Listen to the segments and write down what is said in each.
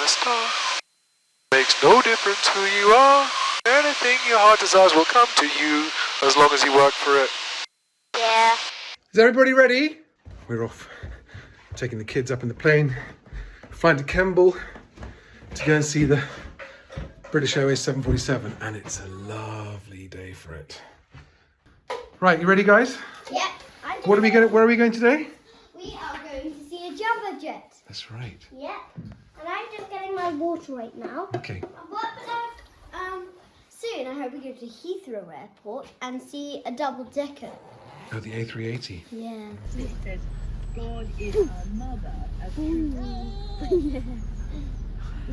a star. Makes no difference who you are. Anything your heart desires will come to you as long as you work for it. Yeah. Is everybody ready? We're off. Taking the kids up in the plane, flying to Kemble to go and see the British Airways 747, and it's a lovely day for it. Right, you ready, guys? Yeah. Where are we going today? We are going to see a jumbo jet. That's right. Yeah. And I'm just getting my water right now. Okay. Soon I hope we go to Heathrow Airport and see a double-decker. Oh, the A380. Yeah. It says, God is our mother.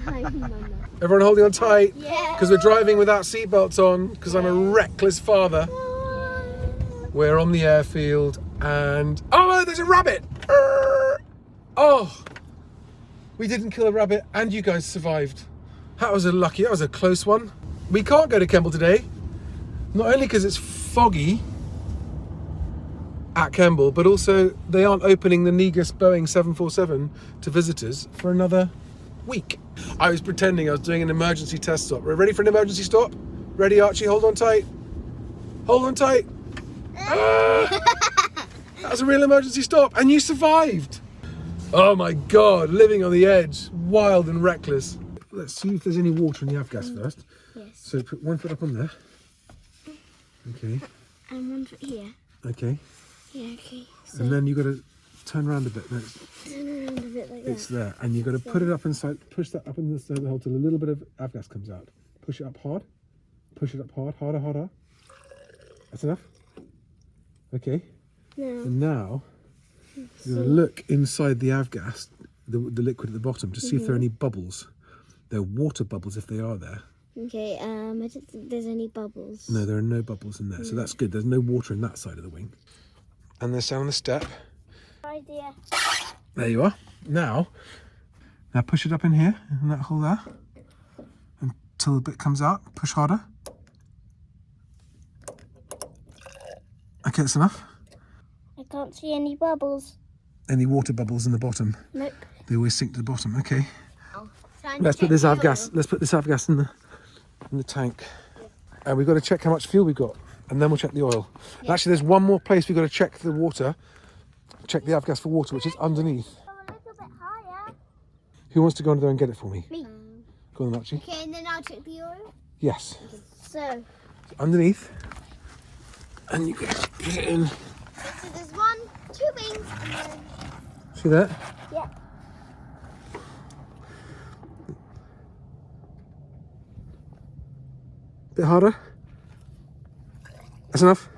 Hi, Mama. Everyone holding on tight. Yeah. Because we're driving without seatbelts on, because I'm a reckless father. We're on the airfield and... Oh, there's a rabbit! Oh! We didn't kill a rabbit and you guys survived. That was a close one. We can't go to Kemble today. Not only because it's foggy at Kemble, but also they aren't opening the Negus Boeing 747 to visitors for another week. I was pretending I was doing an emergency test stop. We're ready for an emergency stop? Ready, Archie? Hold on tight. Hold on tight. That was a real emergency stop and you survived. Oh my God, living on the edge, wild and reckless. Let's see if there's any water in the avgas first. Yes. So put one foot up on there. Okay. And one foot here. Okay. Yeah, okay. So And then you've got to turn around a bit. No, turn around a bit like it's that. there. And you've got to put it up inside, push that up in the side of the hole till a little bit of avgas comes out. Push it up hard. Push it up hard, harder, harder. That's enough? Okay. No. And now, you're going to look inside the avgas, the liquid at the bottom, to see if there are any bubbles. There are water bubbles if they are there. Okay, I don't think there's any bubbles. No, there are no bubbles in there, so that's good. There's no water in that side of the wing. And there's down on the step. Idea. There you are. Now push it up in here, in that hole there, until the bit comes out. Push harder. Okay, that's enough. I can't see any bubbles. Any water bubbles in the bottom? Nope. They always sink to the bottom. Okay. Time Let's to put this check the avgas. Let's put this avgas in the tank, and we've got to check how much fuel we've got, and then we'll check the oil. Yeah. Actually, there's one more place we've got to check the water, check the avgas for water, which is underneath. oil. A little bit higher. Who wants to go under there and get it for me? Me. Go on, Archie. Okay, and then I'll check the oil. Yes. So Underneath, and you can put it in. so there's 1, 2 wings, and then See that? yeah. Bit harder. That's enough.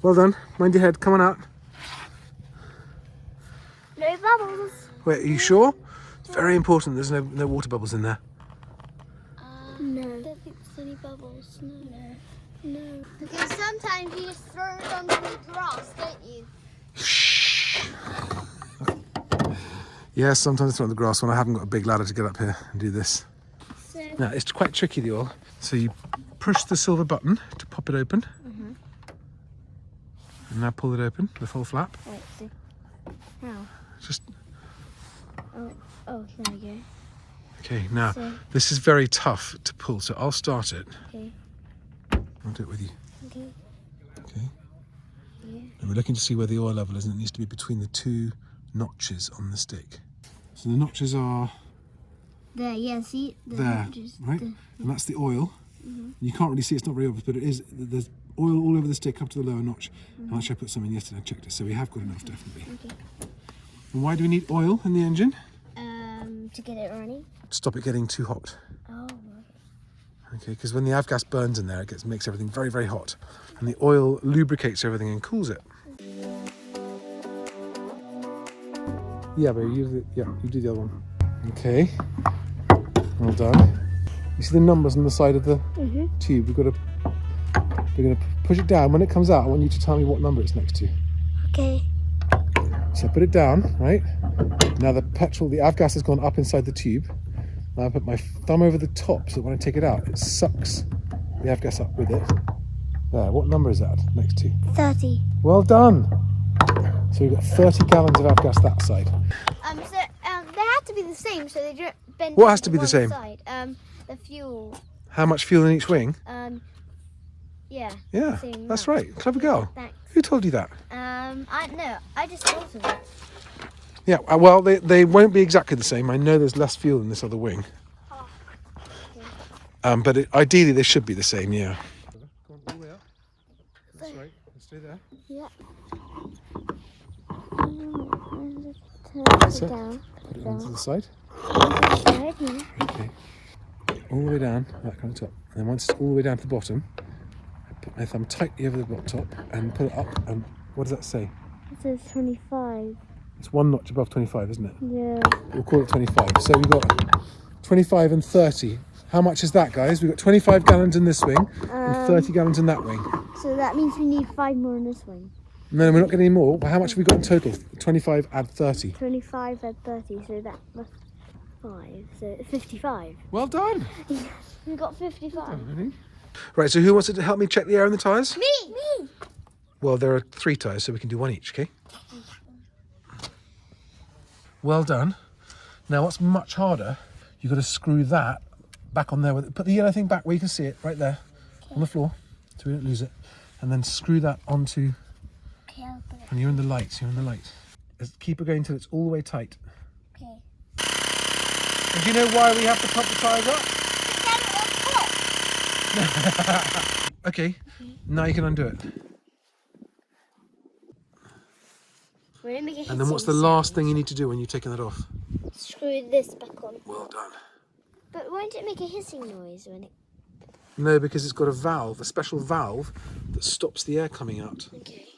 Well done. Mind your head. Come on out. No bubbles. Wait, are you sure? It's very important. There's no water bubbles in there. No. I don't think there's any bubbles. No. Because sometimes you just throw it onto the grass, don't you? Shh. Yes, sometimes it's not the grass when I haven't got a big ladder to get up here and do this. So Now, it's quite tricky, the oil. So you push the silver button to pop it open. And now pull it open, the full flap. wait, so how? Just, Oh, there we go. okay, now, So- this is very tough to pull, so I'll start it. Okay. I'll do it with you. Okay. Okay. Yeah. And we're looking to see where the oil level is, and it needs to be between the two notches on the stick. So the notches are There, yeah, see? there, right? And that's the oil. You can't really see, it's not very obvious, but it is. There's oil all over the stick up to the lower notch. And actually, I put some in yesterday, I checked it, so we have got enough, definitely. Okay. And why do we need oil in the engine? To get it running. Stop it getting too hot. Oh, Okay, because when the avgas burns in there, it makes everything very, very hot. And the oil lubricates everything and cools it. Yeah, but you do the other one. Okay, well done. You see the numbers on the side of the tube? We're going to push it down. When it comes out, I want you to tell me what number it's next to. okay. So put it down, right? Now the avgas has gone up inside the tube. Now I put my thumb over the top so that when I take it out, it sucks the avgas up with it. There, what number is that next to? 30. Well done. So we've got 30 gallons of avgas that side. So they have to be the same. So so they don't bend. What has to be the one same? Side. The fuel. How much fuel in each wing? Yeah. Yeah, same that's amount. right. Clever girl. Thanks. Who told you that? I just thought of it. Yeah, well, they won't be exactly the same. I know there's less fuel in this other wing. Oh, okay. But ideally they should be the same, yeah. Go on, all the way up. That's right. Stay there. Yeah. That's it. Down. Put it onto the side. Side, yeah. Okay. All the way down, that kind of top. And then once it's all the way down to the bottom, I put my thumb tightly over the top and pull it up. And what does that say? It says 25. It's one notch above 25, isn't it? Yeah. We'll call it 25. So we've got 25 and 30. How much is that, guys? We've got 25 gallons in this wing and 30 gallons in that wing. So that means we need 5 more in this wing. No, we're not getting any more. But how much have we got in total? 25 add 30. 25 and 30, so that was 5. So 55. Well done. We got 55. Right, so who wants to help me check the air in the tyres? Me! Well, there are 3 tyres, so we can do one each, okay? Well done. Now, what's much harder, you've got to screw that back on there. Put the yellow thing back where you can see it, right there, on the floor, so we don't lose it. And then screw that onto, Okay, I'll put it. and you're in the light, Just keep it going until it's all the way tight. Okay. And do you know why we have to pump the tyres up? Okay, now you can undo it. And then what's the last thing you need to do when you're taking that off? Screw this back on. Well done. But won't it make a hissing noise when it... No, because it's got a valve, a special valve that stops the air coming out. Okay.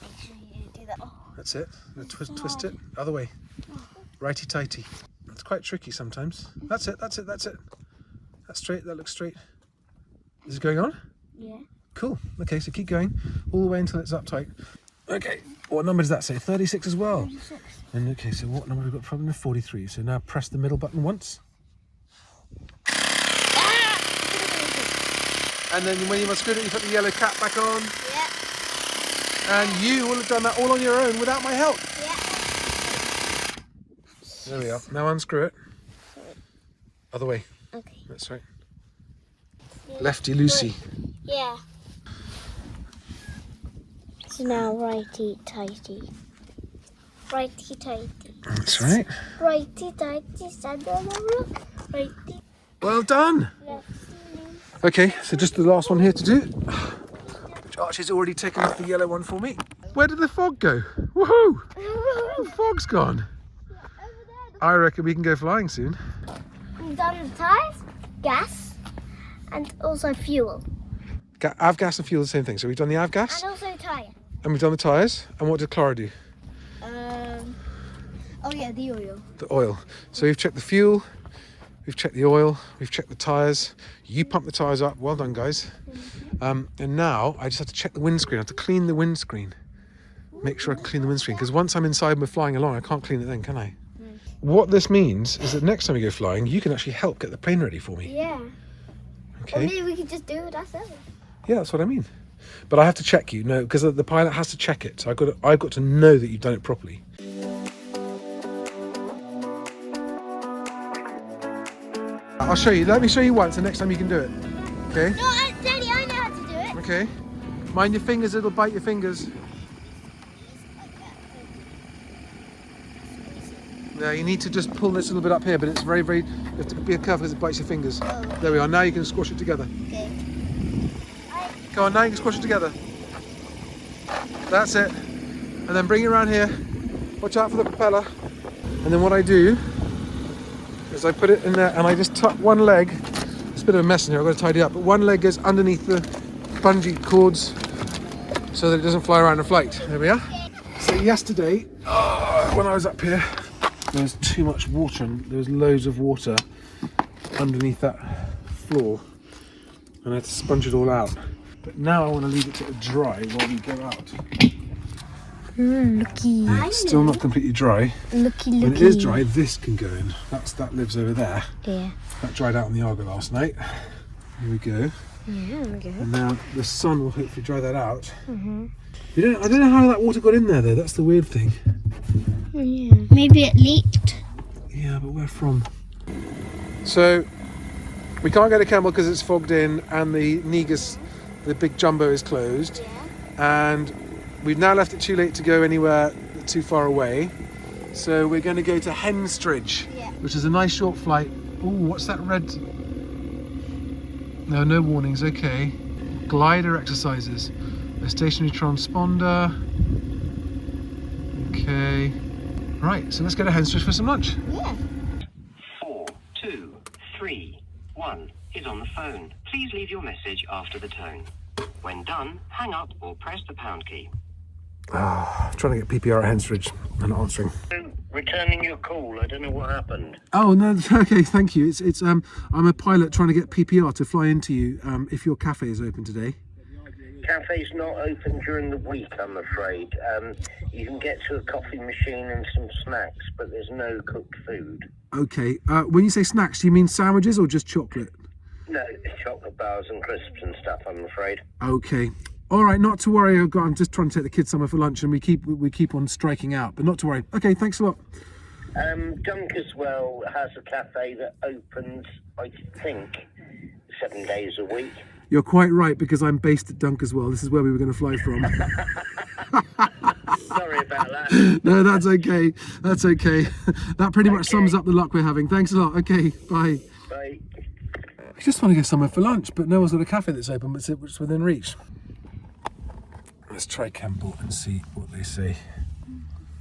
Make sure you do that. Oh. That's it. Twist it. Other way. Righty-tighty. It's quite tricky sometimes. That's it. That's straight. That looks straight. Is it going on? Yeah. Cool. Okay, so keep going all the way until it's up tight. Okay, what number does that say? 36 as well. 36. And okay, so what number have we got? Problem 43. So now press the middle button once. And then when you must screw it, you put the yellow cap back on. Yeah. And you will have done that all on your own without my help. Yeah. There we are. Now unscrew it. Other way. Okay. That's right. Lefty loosey. Yeah. So now righty-tighty. Righty-tighty. That's right. Righty-tighty, stand on the rook. Righty. Well done. Okay, so just the last one here to do. Which Archie's already taken off the yellow one for me. Where did the fog go? Woohoo! The fog's gone. I reckon we can go flying soon. We've done the tyres, gas, and also fuel. Avgas and fuel, the same thing. So we've done the avgas, And also tyre. and we've done the tyres. And what did Clara do? Oh yeah, the oil. The oil. So we've checked the fuel, we've checked the oil, we've checked the tyres. You pumped the tyres up. Well done, guys. And now I just have to check the windscreen. I have to clean the windscreen. Make sure I can clean the windscreen, because once I'm inside and we're flying along, I can't clean it then, can I? What this means is that next time we go flying, you can actually help get the plane ready for me. Yeah. Or Okay? maybe we could just do it ourselves. Yeah, that's what I mean. But I have to check you, no, because the pilot has to check it. So I've got to know that you've done it properly. I'll show you. Let me show you once, and next time you can do it. Okay? No, Daddy, I know how to do it. Okay. Mind your fingers, it'll bite your fingers. Yeah, you need to just pull this a little bit up here, but it's very, very, you have to be careful because it bites your fingers. Oh. There we are. Now you can squash it together. Okay. Go on, now you can squash it together. That's it. And then bring it around here. Watch out for the propeller. And then what I do is I put it in there and I just tuck one leg. It's a bit of a mess in here, I've got to tidy up. But one leg goes underneath the bungee cords so that it doesn't fly around in flight. There we are. So yesterday, when I was up here, there was too much water and there was loads of water underneath that floor. And I had to sponge it all out. But now I want to leave it to dry while we go out. Looky. It's still not completely dry. Looky. When it is dry, this can go in. That lives over there. Yeah. That dried out in the Argo last night. Here we go. Yeah, okay. And now the sun will hopefully dry that out. I don't know how that water got in there though. That's the weird thing. Yeah. Maybe it leaked. Yeah, but where from? So we can't go to Kemble because it's fogged in and the Negus, the big jumbo, is closed. Yeah. And we've now left it too late to go anywhere too far away. So we're going to go to Henstridge, which is a nice short flight. Oh, what's that red? No warnings, okay. Glider exercises. A stationary transponder. Okay. Right, so let's go to Henstridge for some lunch. Yeah. 4, 2, 3, 1 is on the phone. Please leave your message after the tone. When done, hang up or press the pound key. Trying to get PPR at Henstridge and not answering. Returning your call. I don't know what happened. Oh no, okay, thank you. It's I'm a pilot trying to get PPR to fly into you if your cafe is open today. Cafe's not open during the week, I'm afraid. You can get to a coffee machine and some snacks, but there's no cooked food. Okay. When you say snacks, do you mean sandwiches or just chocolate? No, chocolate bars and crisps and stuff, I'm afraid. Okay. All right, not to worry. I'm just trying to take the kids somewhere for lunch, and we keep on striking out, but not to worry. Okay, thanks a lot. Dunkerswell has a cafe that opens, I think, 7 days a week. You're quite right, because I'm based at Dunkerswell. This is where we were going to fly from. Sorry about that. No, that's okay. That's okay. That pretty much sums up the luck we're having. Thanks a lot. Okay, bye. Bye. I just want to go somewhere for lunch, but no one's got a cafe that's open, but it's within reach. Let's try Campbell and see what they say.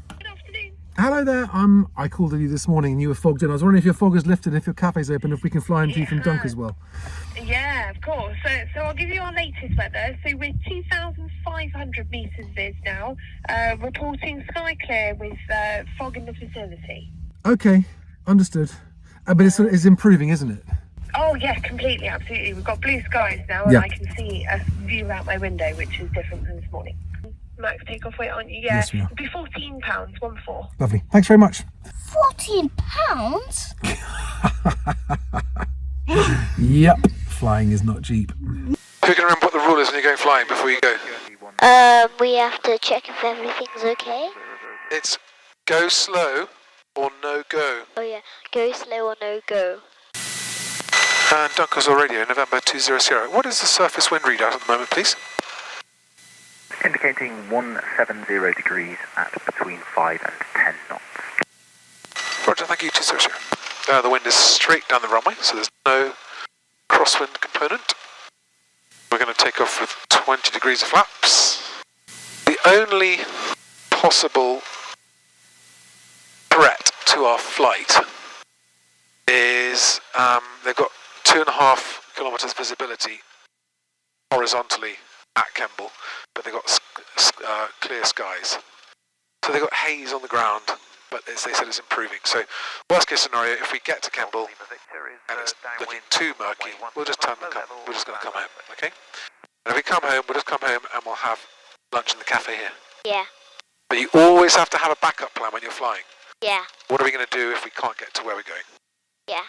Good afternoon. Hello there. I called you this morning and you were fogged in. I was wondering if your fog is lifted, if your cafe's open, if we can fly into you from Dunkerswell. Yeah, of course. So I'll give you our latest weather. So we're 2,500 metres viz now, reporting sky clear with fog in the facility. Okay, understood. But it's improving, isn't it? Oh yeah, completely, absolutely. We've got blue skies now, and Yeah. I can see a view out my window, which is different from this morning. Max takeoff weight, aren't you? Yeah. Yes, we are. It'd be £14, 1-4. Lovely. Thanks very much. £14? Yep. Flying is not cheap. Who can remember what the rule is when you're going flying before you go? We have to check if everything's okay. It's go slow or no go. Oh yeah, go slow or no go. And Dunkerswell Radio, November 20 What is the surface wind readout at the moment, please? Indicating 170 degrees at between 5 and 10 knots. Roger, thank you, 200. The wind is straight down the runway, so there's no crosswind component. We're going to take off with 20 degrees of flaps. The only possible threat to our flight is they've got 2.5 kilometres visibility horizontally at Kemble, but they've got clear skies. So they've got haze on the ground, but they said it's improving. So worst case scenario, if we get to Kemble and it's looking too murky, we'll just we're just going to come home, okay? And if we come home, we'll just come home and we'll have lunch in the cafe here. Yeah. But you always have to have a backup plan when you're flying. Yeah. What are we going to do if we can't get to where we're going? Yeah.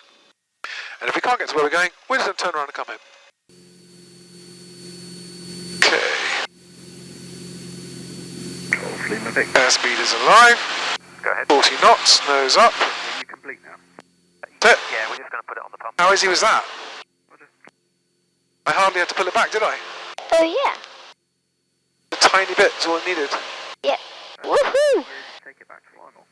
And if we can't get to where we're going, we're just going to turn around and come home. Okay. Airspeed is alive. Go ahead. 40 knots, nose up. Are you complete now? That's it. Yeah, we're just going to put it on the pump. How easy was that? I hardly had to pull it back, did I? Oh yeah. A tiny bit is all I needed. Yeah. Woohoo! Take it back to final.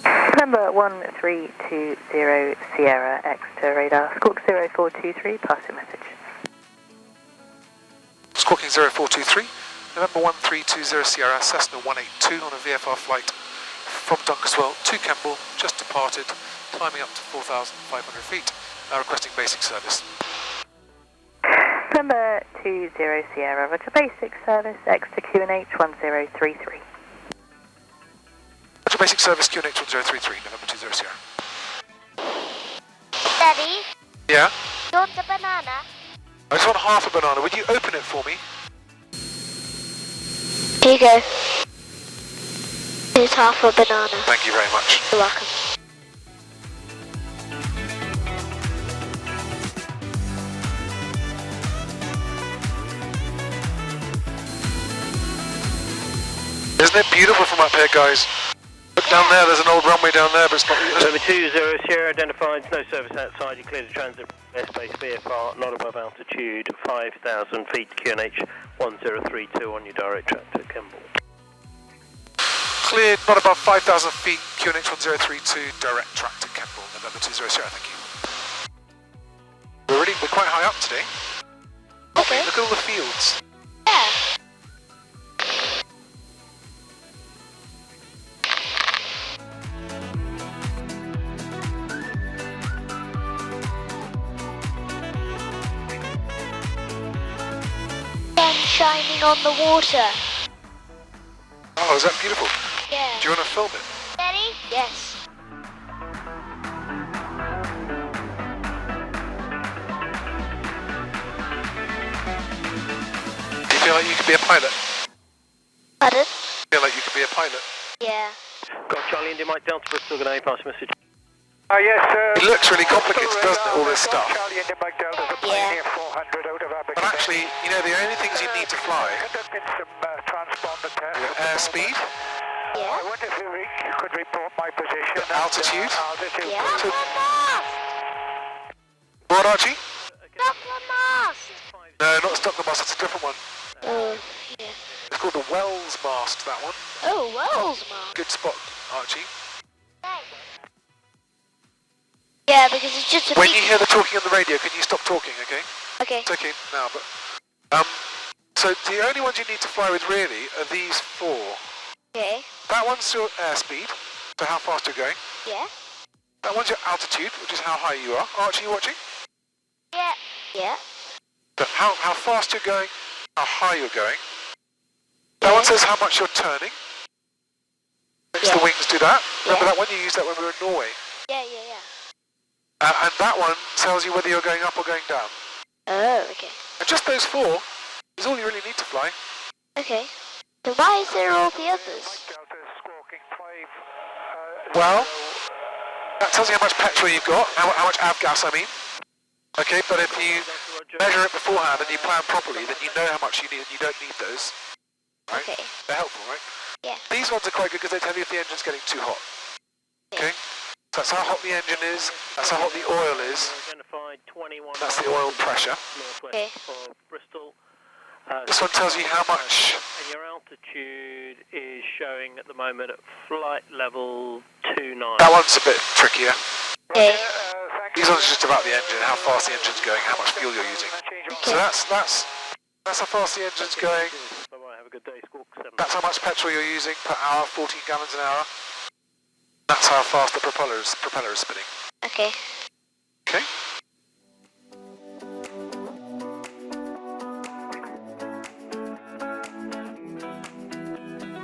November 1320 Sierra X to radar. Squawk 0423, pass your message. Squawking 0423, November 1320 Sierra, Cessna 182 on a VFR flight from Dunkerswell to Kemble, just departed, climbing up to 4,500 feet, requesting basic service. November 20 Sierra, roger, basic service, X to QNH 1033. Roger, basic service, QNH 1033, November 20 Sierra. Daddy, Yeah? you want the banana? I just want half a banana. Would you open it for me? Here you go. Here's half a banana. Thank you very much. You're welcome. Isn't it beautiful from up here, guys? Look down there, there's an old runway down there, but it's not... Over 20 Sierra identified, no service outside, you cleared the transit airspace VFR, not above altitude, 5,000 feet, QNH 1032 on your direct track to Kemble. Cleared, not above 5,000 feet, QNH 1032, direct track to Kemble, November 20 Sierra, thank you. We're quite high up today. Okay. Look at all the fields. Yeah. Sun shining on the water. Oh, is that beautiful? Yeah. Do you want to film it? Ready? Yes. Do you feel like you could be a pilot? Pardon? Feel like you could be a pilot? Yeah. Got Charlie India Mike Delta Bristol, good day, pass message. Yes, It looks really complicated, doesn't it, all this stuff? Charlie India Mike Delta, Yeah. 400 out of Abigail. But actually, you know, the only things you need to fly There's been some transponder tests. are airspeed, Yeah. I wonder if you could report my position. altitude. Altitude. Yeah. Stop the mast! What, Archie? Stop the mast! No, not Stop the Mast, it's a different one. Oh, yeah. It's called the Wells Mast, that one. Oh, Wells mast. Good spot, Archie. Yeah, because it's just a When big... you hear the talking on the radio, can you stop talking, okay? Okay. It's okay now, but... so the only ones you need to fly with, really, are these four. Okay. That one's your airspeed, so how fast you're going. Yeah. That one's your altitude, which is how high you are. Archie, you watching? Yeah. Yeah. So how fast you're going, how high you're going. That one says how much you're turning. Makes the wings do that. Remember that one? You used that when we were in Norway. Yeah, yeah, yeah. And that one tells you whether you're going up or going down. Oh, okay. And just those four is all you really need to fly. Okay. So why is there all the others? Delta squawking 5. Well, that tells you how much petrol you've got, how much avgas I mean. Okay, but if you measure it beforehand and you plan properly, then you know how much you need and you don't need those. Right? Okay. They're helpful, right? Yeah. These ones are quite good because they tell you if the engine's getting too hot. Okay? So that's how hot the engine is, that's how hot the oil is, Identified 21 that's the oil pressure. northwest Okay. of Bristol. This one tells you how much. And your altitude is showing at the moment at flight level 29. That one's a bit trickier. Okay. These ones are just about the engine, how fast the engine's going, how much fuel you're using. So that's how fast the engine's going. Bye-bye, have a good day, Squawk 7. That's how much petrol you're using per hour, 14 gallons an hour. That's how fast the propeller is spinning. Okay. Okay?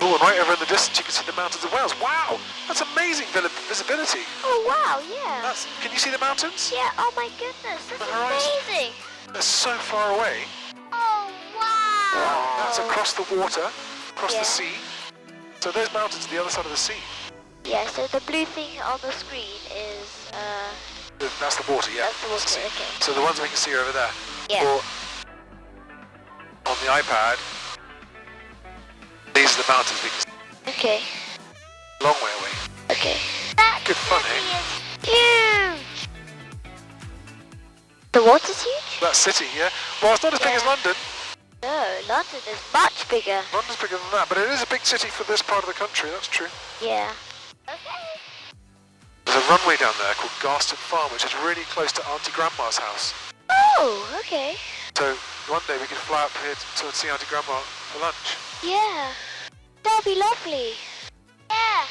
Oh, and right over in the distance you can see the mountains of Wales. Wow! That's amazing visibility. Oh, wow, yeah. Can you see the mountains? Yeah, oh my goodness, that's The horizon. amazing. They're so far away. Oh, wow. That's across the water, across Yeah. the sea. So those mountains are the other side of the sea. Yeah, so the blue thing on the screen is, That's the water, yeah. that's the water, sea. okay. So the ones we can see are over there. Yeah. Or on the iPad, these are the mountains we can see. Okay. Long way away. Okay. That Good fun, city eh? is huge. The water's huge? That city, yeah? Well, it's not as big as Yeah. London. No, London is much bigger. London's bigger than that, but it is a big city for this part of the country, that's true. Yeah. Okay. There's a runway down there called Garston Farm, which is really close to Auntie Grandma's house. Oh, okay. So one day we could fly up here to see Auntie Grandma for lunch. Yeah. That'll be lovely. Yeah.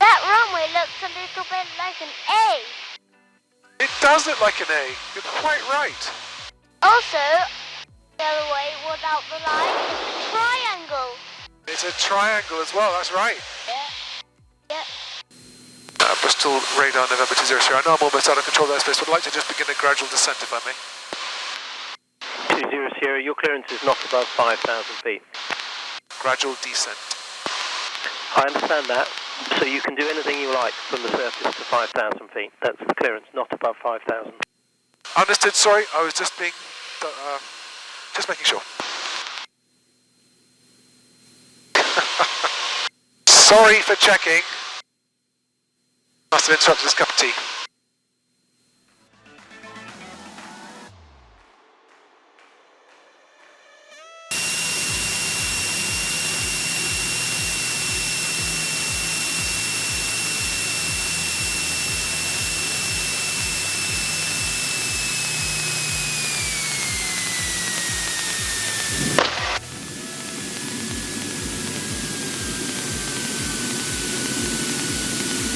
That runway looks a little bit like an A. It does look like an A. You're quite right. Also, the other way without the line is a triangle. It's a triangle as well, that's right. Yeah. Yeah. Bristol radar November 20 Sierra. I know I'm almost out of control of airspace, but I'd like to just begin a gradual descent if I may. 20 Sierra, your clearance is not above 5,000 feet. Gradual descent. I understand that. So you can do anything you like from the surface to 5,000 feet. That's the clearance, not above 5,000. Understood, sorry, I was just being, just making sure. Sorry for checking. Must have interrupted his cup of tea.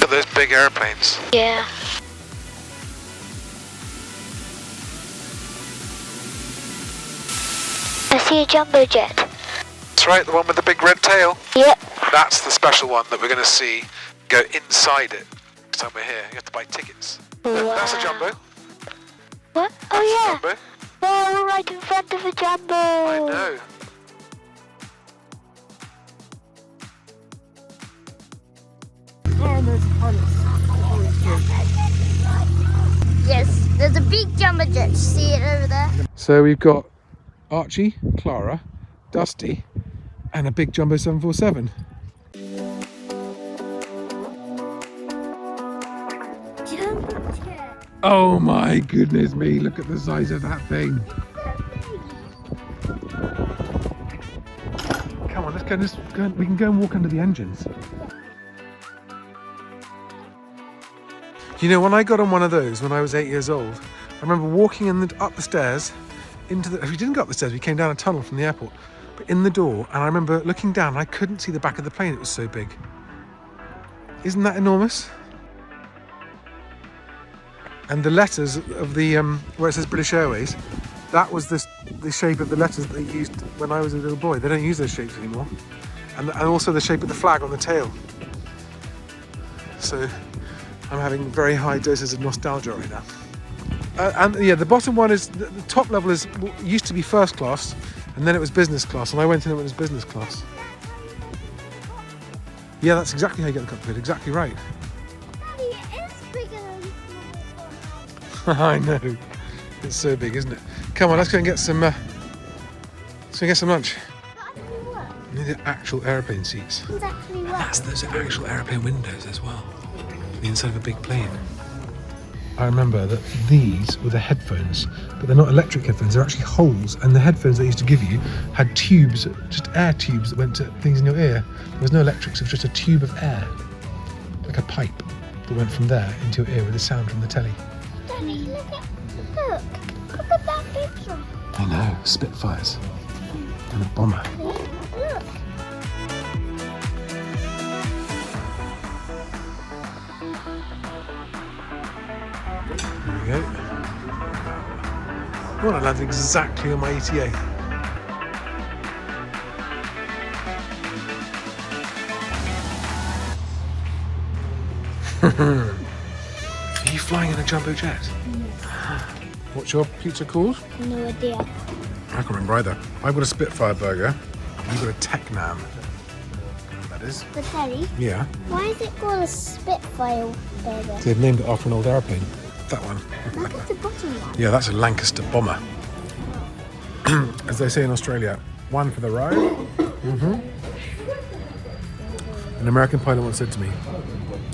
Look at those big airplanes. Yeah. I see a jumbo jet. That's right, the one with the big red tail. Yep. That's the special one that we're going to see go inside it. Next time we're here, you have to buy tickets. Look, that's a jumbo. What? Oh yeah. Jumbo. Oh, we're right in front of a jumbo. I know. Yes, there's a big jumbo jet. See it over there? So we've got Archie, Clara, Dusty, and a big jumbo 747. Jumbo jet. Oh my goodness me, look at the size of that thing. Come on, let's go, we can go and walk under the engines. You know, when I got on one of those when I was 8 years old, I remember walking up the stairs into the, we didn't go up the stairs, we came down a tunnel from the airport, but in the door, and I remember looking down, and I couldn't see the back of the plane, it was so big. Isn't that enormous? And the letters of the, where it says British Airways, that was the shape of the letters that they used when I was a little boy. They don't use those shapes anymore. And also the shape of the flag on the tail. So I'm having very high doses of nostalgia right now. And yeah, the bottom one is, the top level is, used to be first class, and then it was business class, and I went in it when it was business class. Yeah, that's exactly how you get the cockpit, exactly right. Daddy, it is bigger than I know, it's so big, isn't it? Come on, let's go and get some, lunch. These are actual airplane seats. exactly And what? those are actual airplane windows as well. The inside of a big plane. I remember that these were the headphones, but they're not electric headphones, they're actually holes, and the headphones they used to give you had tubes, just air tubes that went to things in your ear. There was no electrics, it was just a tube of air, like a pipe that went from there into your ear with the sound from the telly. Daddy, look at that picture. I know, Spitfires and a bomber. Look. There we go. Well, I landed exactly on my ETA. Are you flying in a jumbo jet? What's your pizza called? No idea. I can't remember either. I've got a Spitfire burger. You've got a Tech-Nam. That is. But Daddy, Yeah. why is it called a Spitfire burger? They've named it after an old airplane. That one. Look at the bottom one. Yeah, that's a Lancaster bomber. As they say in Australia, one for the ride. An American pilot once said to me,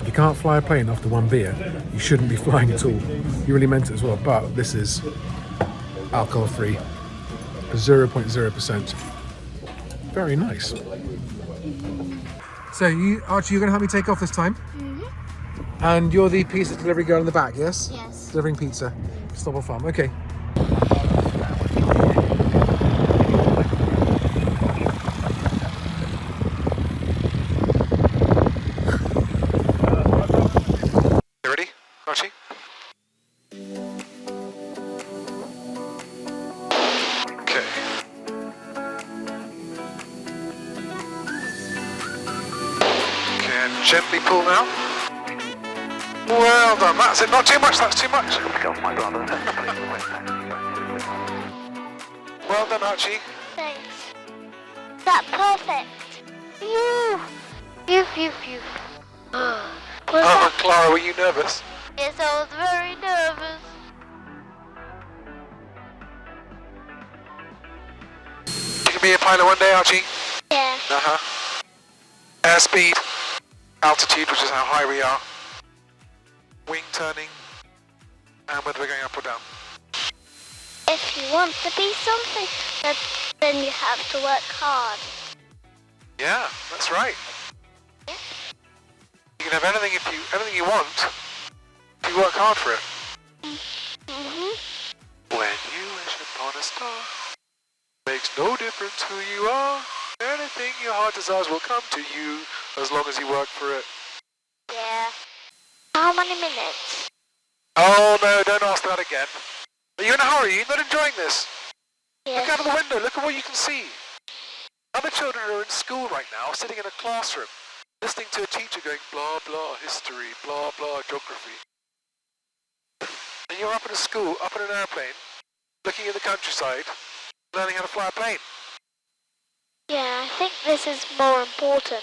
if you can't fly a plane after one beer, you shouldn't be flying at all. He really meant it as well, but this is alcohol-free, 0.0%. Very nice. So, Archie, you're going to help me take off this time? And you're the pizza delivery girl in the back, yes? Yes. Delivering pizza. Stubble Farm, okay. You ready, Archie? Okay. Okay, and gently pull now. Well done, that's it. Not too much, that's too much. Well done, Archie. Thanks. That's perfect. Phew. Phew, phew, phew. Was Oh, that? Clara, were you nervous? Yes, I was very nervous. You can be a pilot one day, Archie. Yeah. Airspeed. altitude, which is how high we are, wing turning, and whether we're going up or down. If you want to be something, then you have to work hard. Yeah, that's right. Yeah. You can have anything you want if you work hard for it. When you wish upon a star, makes no difference who you are. Anything your heart desires will come to you as long as you work for it. Yeah. How many minutes? Oh no, don't ask that again. Are you in a hurry? You're not enjoying this. Yes. Look out of the window, look at what you can see. Other children are in school right now, sitting in a classroom, listening to a teacher going blah blah history, blah blah geography. And you're up in a school, up in an airplane, looking at the countryside, learning how to fly a plane. Yeah, I think this is more important.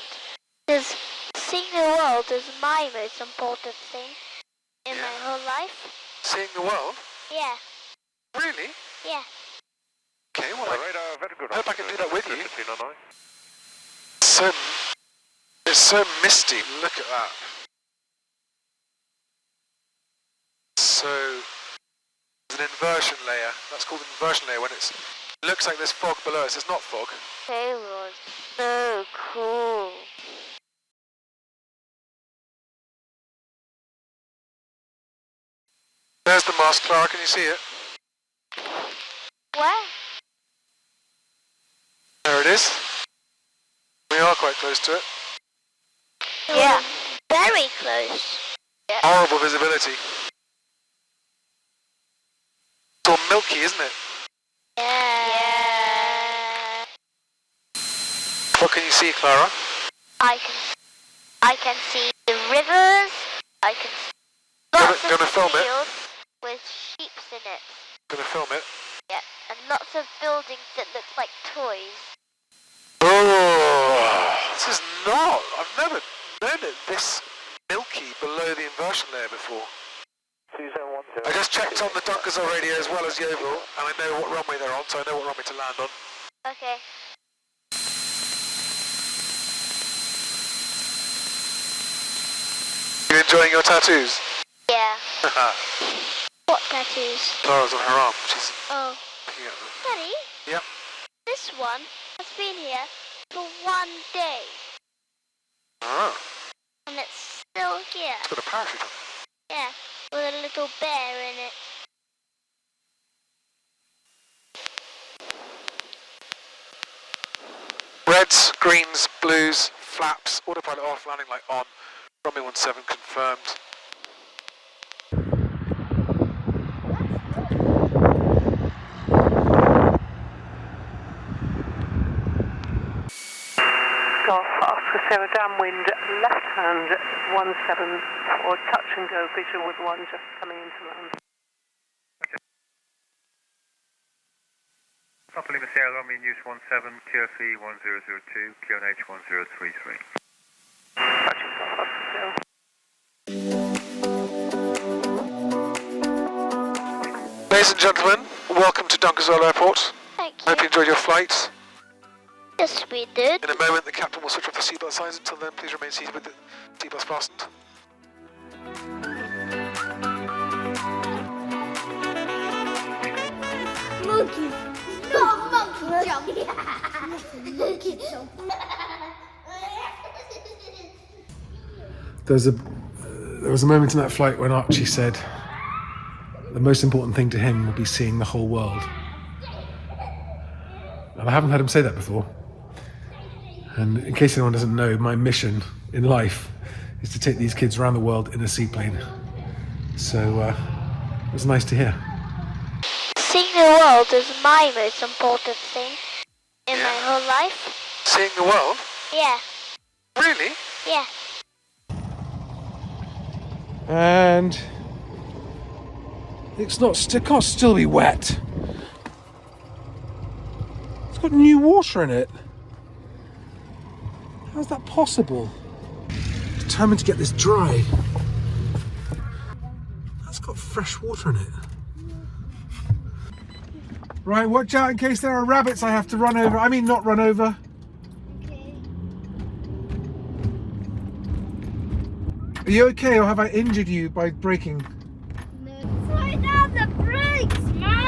Because seeing the world is my most important thing in my whole life. Seeing the world? Yeah. Really? Yeah. Okay, well, Radar, very good. I hope I can do that with you. It's so misty. Look at that. So there's an inversion layer. That's called an inversion layer when it looks like there's fog below us. It's not fog. It was so cool. There's the mast, Clara. Can you see it? Where? There it is. We are quite close to it. Yeah. Very close. Yeah. Horrible visibility. It's all milky, isn't it? Yeah. What can you see, Clara? I can see the rivers. I can see lots Gonna of film it? fields with sheep in it. Gonna film it. Yeah, and lots of buildings that look like toys. Oh, this is not. I've never known it this milky below the inversion layer before. I just checked on the Dunkersville radio as well as Yeovil, and I know what runway they're on, so I know what runway to land on. Okay. You enjoying your tattoos? Yeah. What tattoos? Clara's on her arm. She's Oh. looking at them. Daddy? Yep. This one has been here for 1 day. Oh, And it's still here. it's got a parachute on. Yeah. With a little bear in it. Reds, greens, blues, flaps, autopilot off, landing light on. Runway 17 confirmed. Golf Oscar Sarah downwind, left hand 17 or touch and go visual with one just coming into land. Papa Lima Sierra Romeo News 17, QFE 1002, QNH 1033. Touching Golf Oscar Sarah. Ladies and gentlemen, welcome to Dunkersville Airport. Thank Hope you you. enjoyed your flight. Yes, we did. In a moment, the captain will switch off the seatbelt signs. Until then, please remain seated with the seatbelts fastened. Monkey. No, monkey jump. Monkey jump. There was a moment in that flight when Archie said the most important thing to him would be seeing the whole world. And I haven't heard him say that before. And in case anyone doesn't know, my mission in life is to take these kids around the world in a seaplane. So it was nice to hear. Seeing the world is my most important thing in my whole life. Seeing the world? Yeah. Really? Yeah. And it can't still be wet. It's got new water in it. How's that possible? Determined to get this dry. That's got fresh water in it. Right, watch out in case there are rabbits I have to run over. I mean, not run over. Okay. Are you okay, or have I injured you by braking? Slow down the brakes, man!